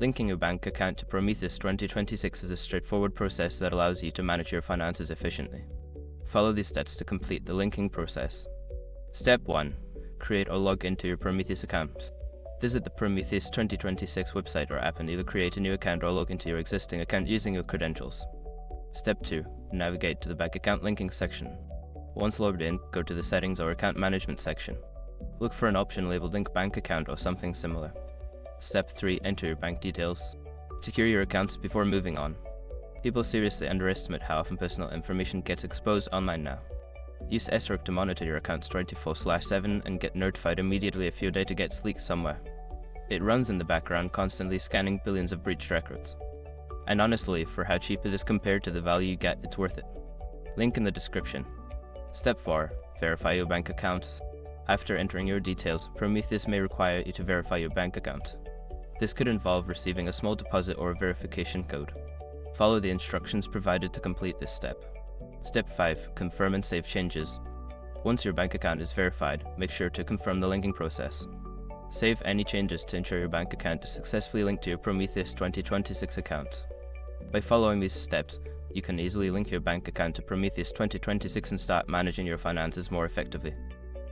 Linking your bank account to Prometheus 2026 is a straightforward process that allows you to manage your finances efficiently. Follow these steps to complete the linking process. Step 1. Create or log into your Prometheus account. Visit the Prometheus 2026 website or app and either create a new account or log into your existing account using your credentials. Step 2. Navigate to the bank account linking section. Once logged in, go to the Settings or Account Management section. Look for an option labeled Link Bank Account or something similar. Step 3. Enter your bank details. Secure your accounts before moving on. People seriously underestimate how often personal information gets exposed online now. Use SROC to monitor your accounts 24/7 and get notified immediately if your data gets leaked somewhere. It runs in the background, constantly scanning billions of breached records. And honestly, for how cheap it is compared to the value you get, it's worth it. Link in the description. Step 4. Verify your bank account. After entering your details, Prometheus may require you to verify your bank account. This could involve receiving a small deposit or a verification code. Follow the instructions provided to complete this step. Step 5. Confirm and save changes. Once your bank account is verified, make sure to confirm the linking process. Save any changes to ensure your bank account is successfully linked to your Prometheus 2026 account. By following these steps, you can easily link your bank account to Prometheus 2026 and start managing your finances more effectively.